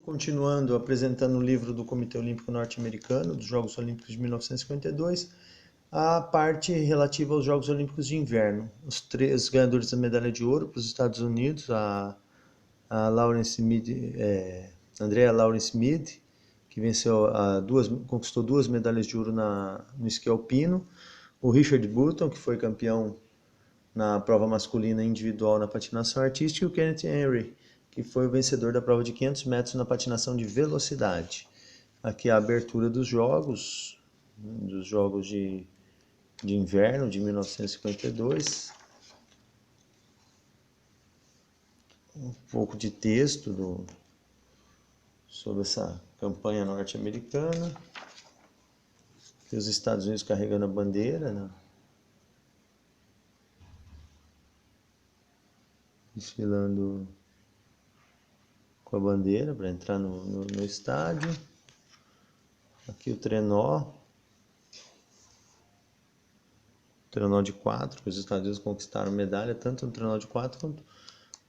Continuando apresentando o livro do Comitê Olímpico Norte-Americano, dos Jogos Olímpicos de 1952, a parte relativa aos Jogos Olímpicos de Inverno. Os três ganhadores da medalha de ouro para os Estados Unidos, a Andrea Lawrence Mead, que venceu conquistou 2 medalhas de ouro no esqui alpino, o Richard Burton, que foi campeão na prova masculina individual na patinação artística, e o Kenneth Henry, que foi o vencedor da prova de 500 metros na patinação de velocidade. Aqui a abertura dos Jogos de Inverno de 1952. Um pouco de texto sobre essa campanha norte-americana. Aqui os Estados Unidos carregando a bandeira, né? Desfilando com a bandeira para entrar no estádio. Aqui o trenó de 4, que os Estados Unidos conquistaram medalha tanto no trenó de 4 quanto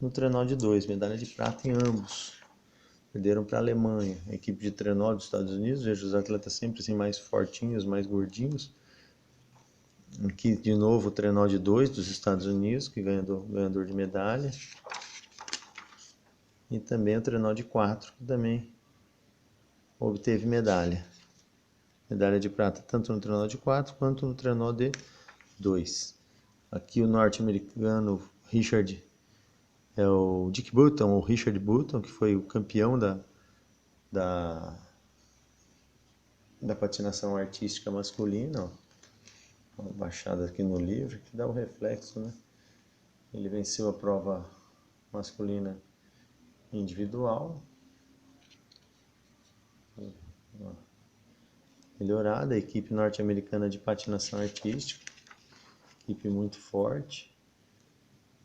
no trenó de 2, medalha de prata em ambos. Perderam para a Alemanha. A equipe de trenó dos Estados Unidos, vejo os atletas sempre assim mais fortinhos, mais gordinhos. Aqui de novo o trenó de 2 dos Estados Unidos, que ganhador de medalha. E também o trenó de 4, que também obteve medalha. Medalha de prata tanto no trenó de 4 quanto no trenó de 2. Aqui o norte-americano Richard, o Dick Burton, ou Richard Burton, que foi o campeão da patinação artística masculina. Ó, uma baixada aqui no livro, que dá um reflexo, né? Ele venceu a prova masculina individual. Melhorada, a equipe norte-americana de patinação artística, equipe muito forte.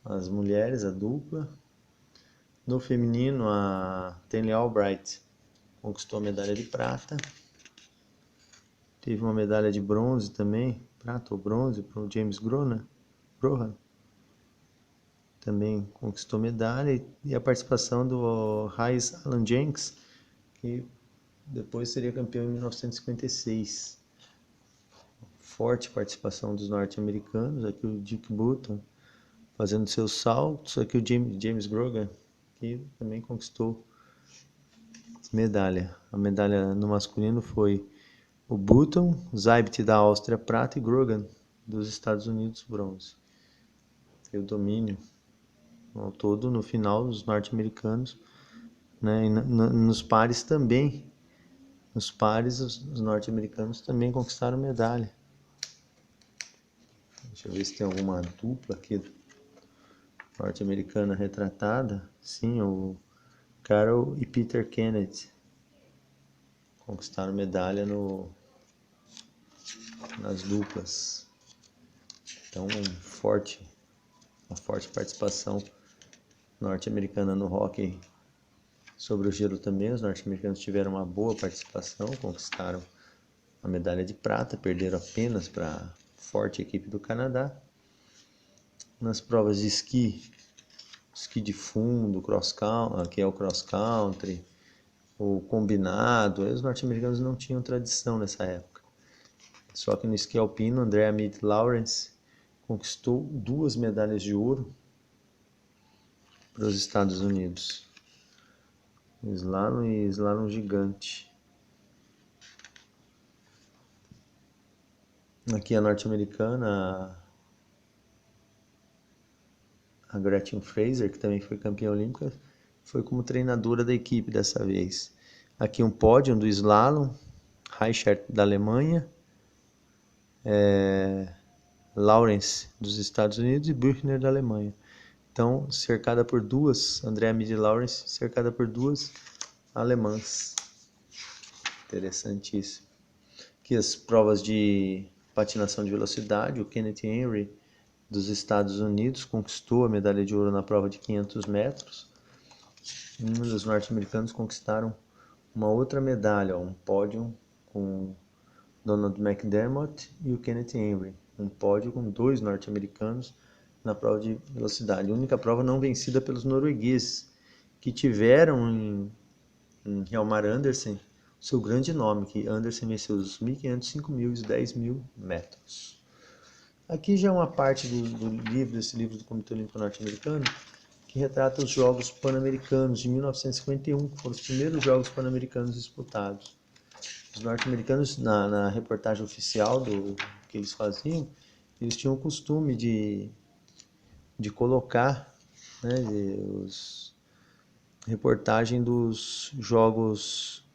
As mulheres, a dupla. No feminino, a Tenley Albright conquistou a medalha de prata. Teve uma medalha de bronze também, prata ou bronze, para o James Grohan. Também conquistou medalha. E a participação do Rhys Alan Jenks, que depois seria campeão em 1956. Forte participação dos norte-americanos. Aqui o Dick Burton fazendo seus saltos. Aqui o James Grohan, que também conquistou medalha. A medalha no masculino foi o Burton, Zeibt da Áustria prata e Grohan dos Estados Unidos bronze. E o domínio ao todo no final os norte-americanos, né? E nos pares também. Nos pares os norte-americanos também conquistaram medalha. Deixa eu ver se tem alguma dupla aqui norte-americana retratada. Sim, o Carol e Peter Kennedy conquistaram medalha nas duplas. Então, uma forte participação norte-americana no hóquei sobre o gelo também. Os norte-americanos tiveram uma boa participação, conquistaram a medalha de prata, perderam apenas para a forte equipe do Canadá. Nas provas de esqui de fundo, que é o cross country, o combinado, os norte-americanos não tinham tradição nessa época. Só que no esqui alpino, Andrea Mead Lawrence conquistou 2 medalhas de ouro para os Estados Unidos. Slalom e slalom gigante. Aqui a norte-americana, a Gretchen Fraser, que também foi campeã olímpica, foi como treinadora da equipe dessa vez. Aqui um pódio do slalom, Reichert da Alemanha, Lawrence dos Estados Unidos e Büchner da Alemanha. Então, cercada por 2, Andrea Mead Lawrence, cercada por 2 alemãs. Interessantíssimo. Aqui as provas de patinação de velocidade, o Kenneth Henry dos Estados Unidos conquistou a medalha de ouro na prova de 500 metros. Os norte-americanos conquistaram uma outra medalha, um pódio com Donald McDermott e o Kenneth Henry. Um pódio com 2 norte-americanos na prova de velocidade. A única prova não vencida pelos noruegueses, que tiveram em em Hjalmar Andersen, seu grande nome, que Andersen venceu os 1.500, 5.000 e 10.000 metros. Aqui já é uma parte do livro, desse livro do Comitê Olímpico Norte-Americano, que retrata os Jogos Pan-Americanos de 1951, que foram os primeiros Jogos Pan-Americanos disputados. Os norte-americanos, na reportagem oficial do que eles faziam, eles tinham o costume de colocar, né, reportagem dos Jogos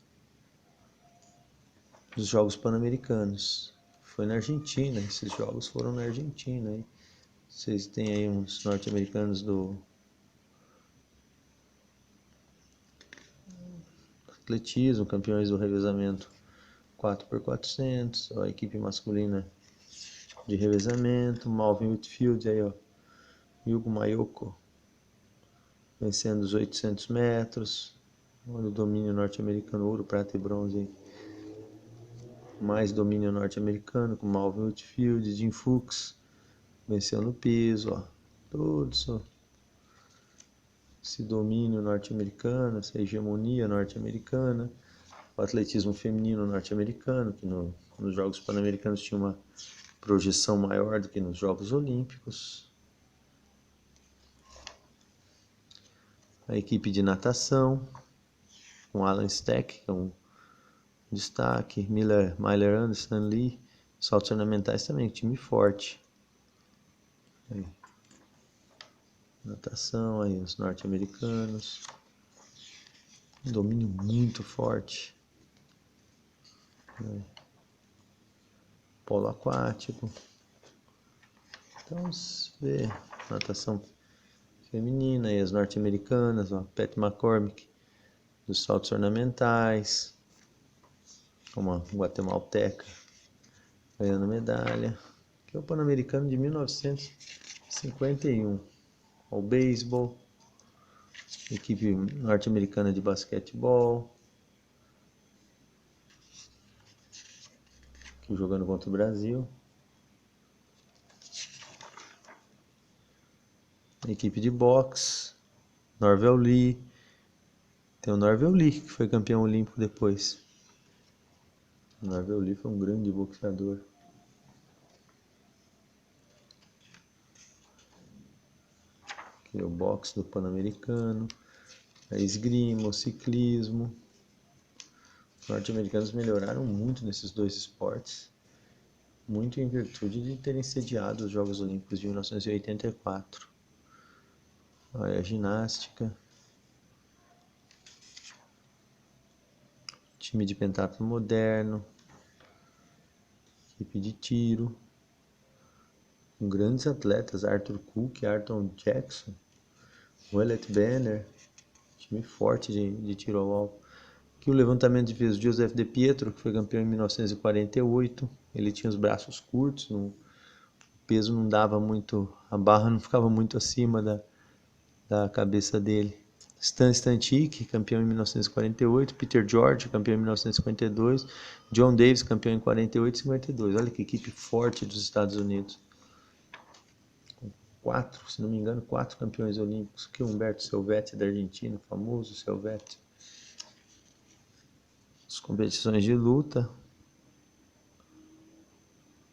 Pan-Americanos. Foi na Argentina, esses jogos foram na Argentina. Hein? Vocês têm aí uns norte-americanos do atletismo, campeões do revezamento 4x400, a equipe masculina de revezamento, Malvin Whitfield, aí ó, Hugo Mayoko, vencendo os 800 metros, olha o domínio norte-americano, ouro, prata e bronze aí. Mais domínio norte-americano, com Malvin Whitfield, Jim Fuchs, venceu no peso, ó, todo esse domínio norte-americano, essa hegemonia norte-americana, o atletismo feminino norte-americano, que nos Jogos Pan-Americanos tinha uma projeção maior do que nos Jogos Olímpicos. A equipe de natação, com Alan Steck, que é um destaque, Myler Anderson, Lee, saltos ornamentais também, time forte. Aí. Natação, aí os norte-americanos, um domínio muito forte. Aí. Polo aquático. Então, vamos ver natação feminina e as norte-americanas, ó, Pat McCormick, dos saltos ornamentais, uma guatemalteca ganhando medalha, que é o Pan-Americano de 1951. O beisebol, equipe norte-americana de basquetebol, aqui jogando contra o Brasil. Equipe de boxe, Norvel Lee, tem o Norvel Lee que foi campeão olímpico depois. O Norvel Lee foi um grande boxeador. Aqui é o boxe do Pan-Americano, a esgrima, o ciclismo. Os norte-americanos melhoraram muito nesses dois esportes, muito em virtude de terem sediado os Jogos Olímpicos de 1984. Olha a ginástica, time de pentatlo moderno, equipe de tiro, com grandes atletas, Arthur Cook, Ayrton Jackson, Willett Banner, time forte de tiro ao alvo. Aqui o levantamento de peso, Joseph De Pietro, que foi campeão em 1948, ele tinha os braços curtos, o peso não dava muito, a barra não ficava muito acima da cabeça dele. Stan Stantic, campeão em 1948, Peter George, campeão em 1952, John Davis, campeão em 48 e 52. Olha que equipe forte dos Estados Unidos. Quatro, se não me engano, 4 campeões olímpicos. Aqui o Humberto Selvete, da Argentina, famoso Selvete. As competições de luta.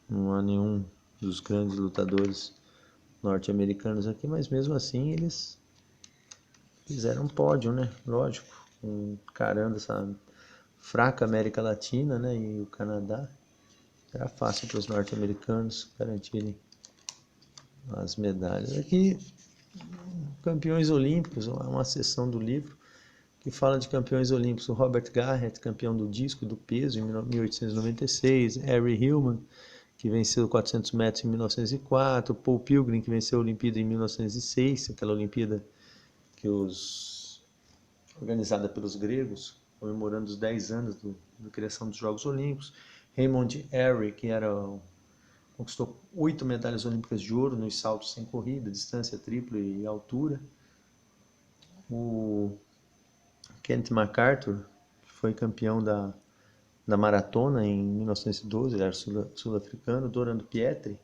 Não há nenhum dos grandes lutadores norte-americanos aqui, mas mesmo assim eles fizeram um pódio, né? Lógico, encarando essa fraca América Latina, né? E o Canadá, era fácil para os norte-americanos garantirem as medalhas. Aqui, campeões olímpicos, uma seção do livro que fala de campeões olímpicos. O Robert Garrett, campeão do disco e do peso em 1896, Harry Hillman, que venceu 400 metros em 1904, Paul Pilgrim, que venceu a Olimpíada em 1906, aquela Olimpíada organizada pelos gregos, comemorando os 10 anos da criação dos Jogos Olímpicos. Raymond Aery, que conquistou 8 medalhas olímpicas de ouro nos saltos sem corrida, distância tripla e altura. O Kent MacArthur, que foi campeão da maratona em 1912, ele era sul-africano. Dorando Pietri,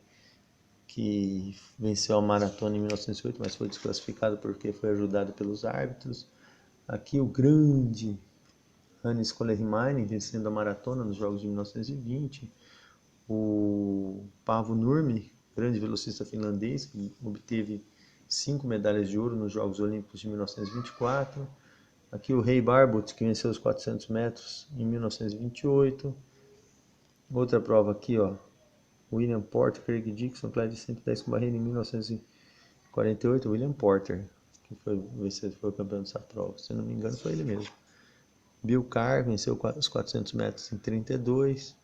que venceu a maratona em 1908, mas foi desclassificado porque foi ajudado pelos árbitros. Aqui o grande Hannes Kolehmainen vencendo a maratona nos Jogos de 1920. O Paavo Nurmi, grande velocista finlandês, que obteve 5 medalhas de ouro nos Jogos Olímpicos de 1924. Aqui o Ray Barbut, que venceu os 400 metros em 1928. Outra prova aqui, ó, William Porter, Craig Dixon, Clyde 110 com barreira em 1948. William Porter, que foi o campeão dessa prova. Se não me engano, foi ele mesmo. Bill Carr venceu os 400 metros em 32.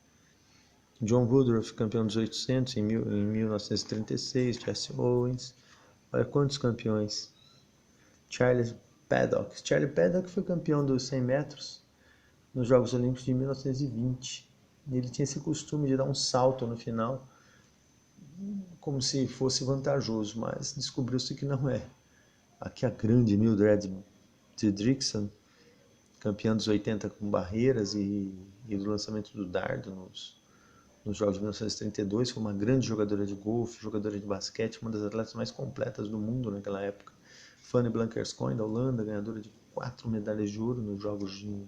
John Woodruff, campeão dos 800 em 1936. Jesse Owens. Olha quantos campeões. Charles Paddock. Charlie Paddock foi campeão dos 100 metros nos Jogos Olímpicos de 1920. Ele tinha esse costume de dar um salto no final, como se fosse vantajoso, mas descobriu-se que não é. Aqui a grande Mildred Didrikson, campeã dos 80 com barreiras e do lançamento do dardo nos Jogos de 1932, foi uma grande jogadora de golfe, jogadora de basquete, uma das atletas mais completas do mundo naquela época. Fanny Blankers-Koen, da Holanda, ganhadora de 4 medalhas de ouro nos Jogos de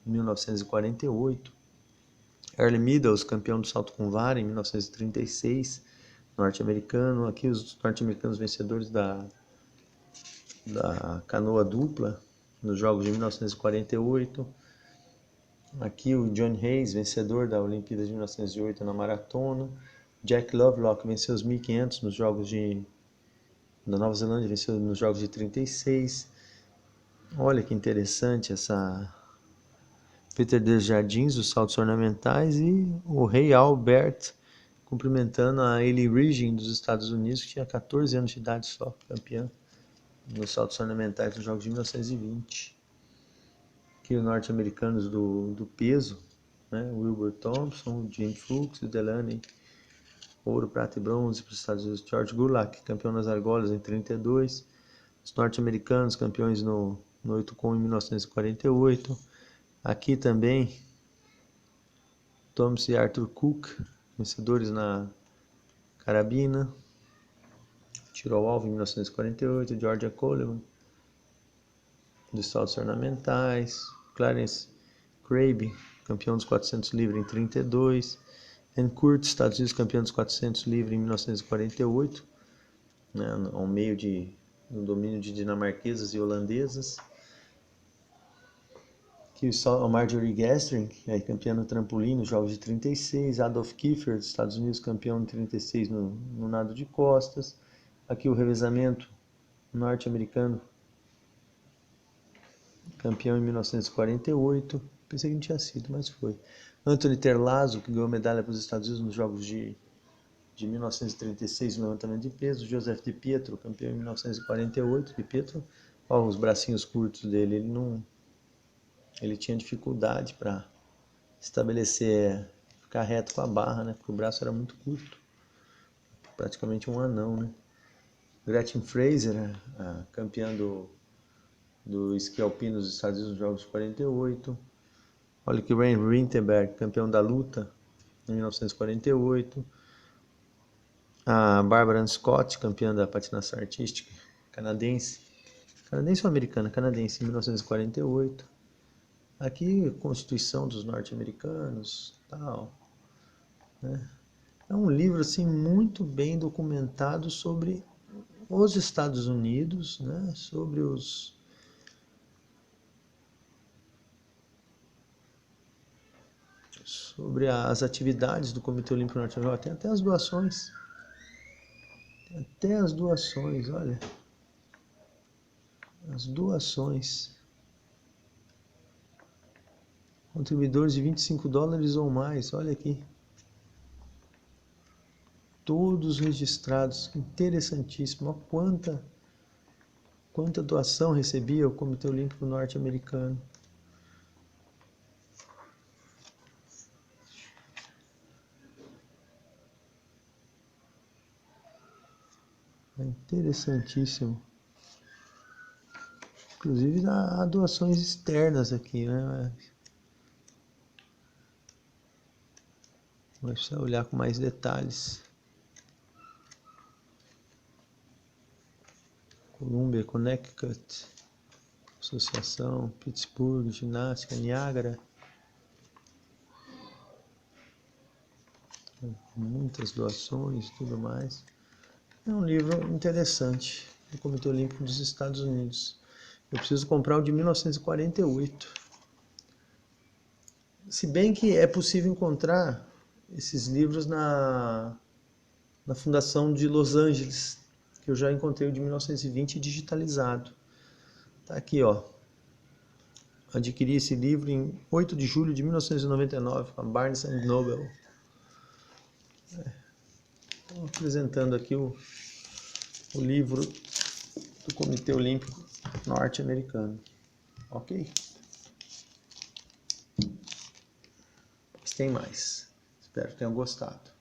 1948. Early Meadows, campeão do salto com vara em 1936, norte-americano. Aqui os norte-americanos vencedores da canoa dupla nos Jogos de 1948. Aqui o John Hayes, vencedor da Olimpíada de 1908 na maratona. Jack Lovelock venceu os 1500 nos Jogos da Nova Zelândia, venceu nos Jogos de 36. Olha que interessante essa... Peter Desjardins, os saltos ornamentais, e o Rei Albert cumprimentando a Hayley Riggin dos Estados Unidos, que tinha 14 anos de idade só, campeã nos saltos ornamentais nos Jogos de 1920. Aqui os norte-americanos do peso, né? Wilbur Thompson, Jim Fuchs e Delaney, ouro, prata e bronze para os Estados Unidos. George Gulak, campeão nas argolas em 32. Os norte-americanos campeões no 8 com em 1948. Aqui também Thomas e Arthur Cook, vencedores na carabina. Tiro ao alvo em 1948. Georgia Coleman, dos saltos ornamentais. Clarence Crabb, campeão dos 400 livre em 32. Ann Curtis, Estados Unidos, campeão dos 400 livre em 1948, né, ao meio no domínio de dinamarquesas e holandesas. Aqui a Marjorie Gastring, campeã no trampolim nos Jogos de 36. Adolf Kiefer, dos Estados Unidos, campeão em 36 no nado de costas. Aqui o revezamento norte-americano, campeão em 1948. Pensei que não tinha sido, mas foi. Anthony Terlazzo, que ganhou medalha para os Estados Unidos nos Jogos de 1936 no levantamento de peso. Joseph Di Pietro, campeão em 1948. Di Pietro, ó, os bracinhos curtos dele, ele tinha dificuldade para estabelecer, ficar reto com a barra, né? Porque o braço era muito curto, praticamente um anão, né? Gretchen Fraser, a campeã do esqui alpino dos Estados Unidos nos Jogos de 48. Olha que Ray Rintenberg, campeão da luta em 1948. A Barbara Ann Scott, campeã da patinação artística, canadense ou americana? Canadense, em 1948. Aqui, Constituição dos Norte-Americanos, tal, né? É um livro assim muito bem documentado sobre os Estados Unidos, né? Sobre as atividades do Comitê Olímpico Norte-Americano. Tem até as doações. Olha. As doações. Contribuidores de $25 ou mais, olha aqui. Todos registrados, interessantíssimo. Olha quanta doação recebia o Comitê Olímpico Norte-Americano. É interessantíssimo. Inclusive há doações externas aqui, né? Mas precisa olhar com mais detalhes. Columbia, Connecticut, Associação, Pittsburgh, Ginástica, Niágara. Muitas doações e tudo mais. É um livro interessante do Comitê Olímpico dos Estados Unidos. Eu preciso comprar o de 1948. Se bem que é possível encontrar esses livros na Fundação de Los Angeles, que eu já encontrei o de 1920 digitalizado. Tá aqui, ó. Adquiri esse livro em 8 de julho de 1999, com a Barnes & Noble. Estou apresentando aqui o livro do Comitê Olímpico Norte-Americano. Ok? Mas tem mais. Espero que tenham gostado.